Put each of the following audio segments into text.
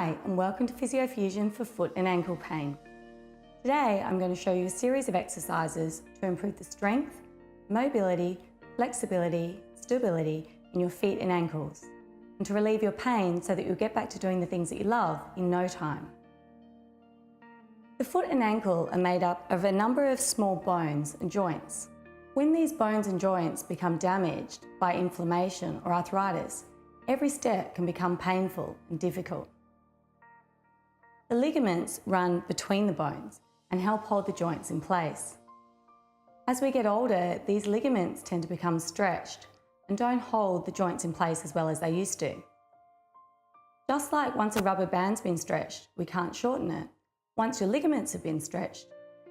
Hi and welcome to Physiofusion for foot and ankle pain. Today I'm going to show you a series of exercises to improve the strength, mobility, flexibility, stability in your feet and ankles, and to relieve your pain so that you'll get back to doing the things that you love in no time. The foot and ankle are made up of a number of small bones and joints. When these bones and joints become damaged by inflammation or arthritis, every step can become painful and difficult. The ligaments run between the bones and help hold the joints in place. As we get older, these ligaments tend to become stretched and don't hold the joints in place as well as they used to. Just like once a rubber band's been stretched, we can't shorten it. Once your ligaments have been stretched,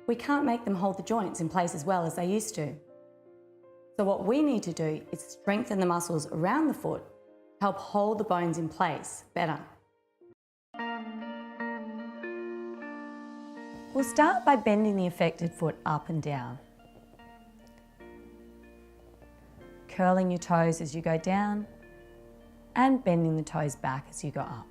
we can't make them hold the joints in place as well as they used to. So what we need to do is strengthen the muscles around the foot, help hold the bones in place better. We'll start by bending the affected foot up and down. Curling your toes as you go down and bending the toes back as you go up.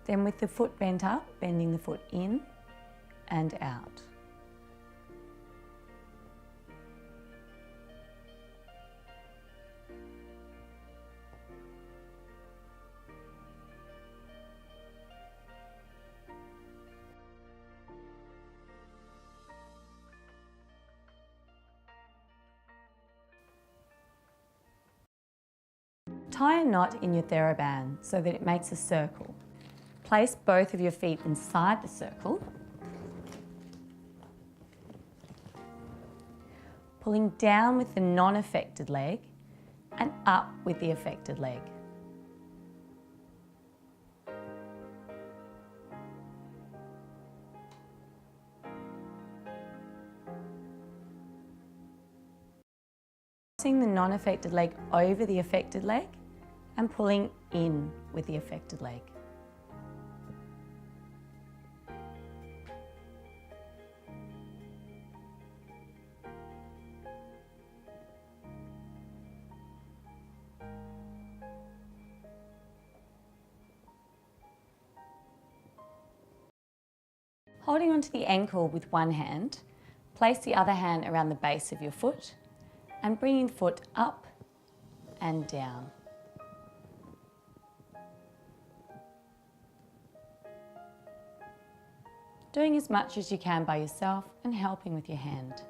Then with the foot bent up, bending the foot in and out. Tie a knot in your TheraBand so that it makes a circle. Place both of your feet inside the circle, pulling down with the non-affected leg and up with the affected leg. Crossing the non-affected leg over the affected leg and pulling in with the affected leg. Holding onto the ankle with one hand, place the other hand around the base of your foot and bringing the foot up and down. Doing as much as you can by yourself and helping with your hand.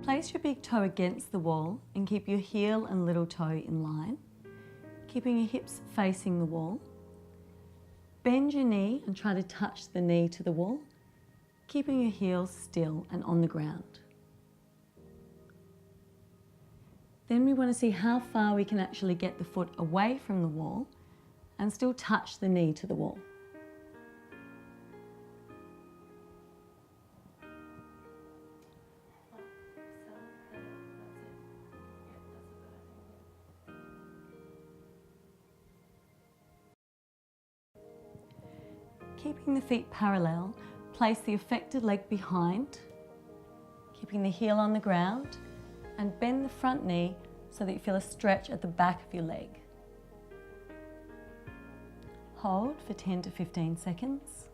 Place your big toe against the wall and keep your heel and little toe in line, keeping your hips facing the wall. Bend your knee and try to touch the knee to the wall, keeping your heels still and on the ground. Then we want to see how far we can actually get the foot away from the wall and still touch the knee to the wall. Keeping the feet parallel, place the affected leg behind, keeping the heel on the ground, and bend the front knee so that you feel a stretch at the back of your leg. Hold for 10 to 15 seconds.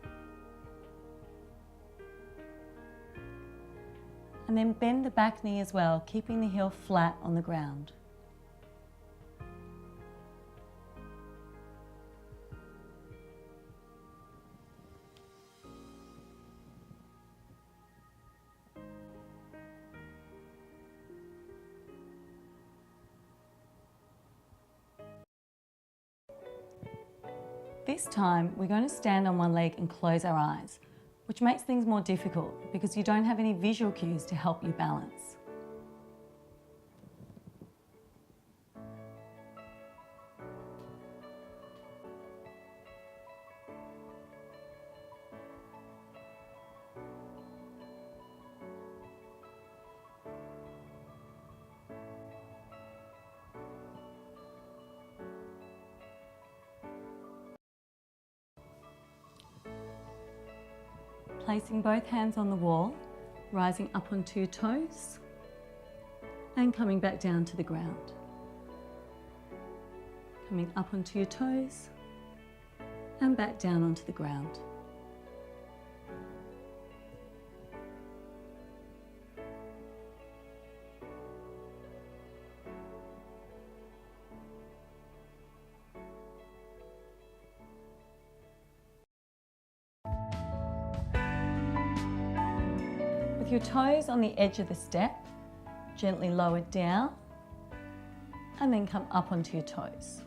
And then bend the back knee as well, keeping the heel flat on the ground. This time, we're going to stand on one leg and close our eyes, which makes things more difficult because you don't have any visual cues to help you balance. Placing both hands on the wall, rising up onto your toes and coming back down to the ground. Coming up onto your toes and back down onto the ground. With your toes on the edge of the step, gently lower down and then come up onto your toes.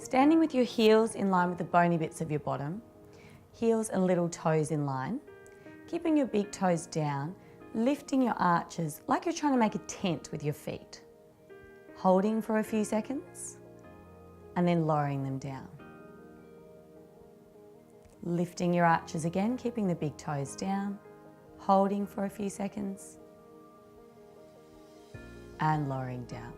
Standing with your heels in line with the bony bits of your bottom, heels and little toes in line, keeping your big toes down, lifting your arches like you're trying to make a tent with your feet. Holding for a few seconds and then lowering them down. Lifting your arches again, keeping the big toes down, holding for a few seconds and lowering down.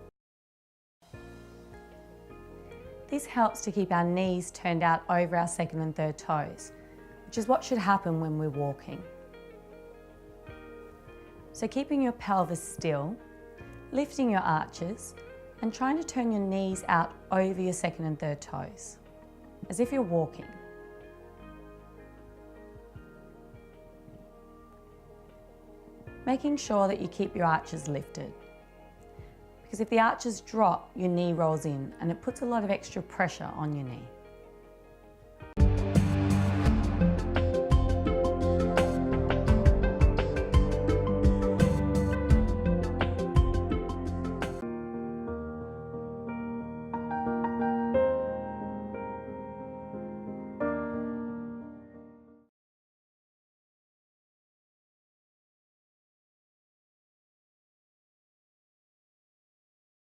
This helps to keep our knees turned out over our second and third toes, which is what should happen when we're walking. So keeping your pelvis still, lifting your arches, and trying to turn your knees out over your second and third toes, as if you're walking. Making sure that you keep your arches lifted. Because if the arches drop, your knee rolls in and it puts a lot of extra pressure on your knee.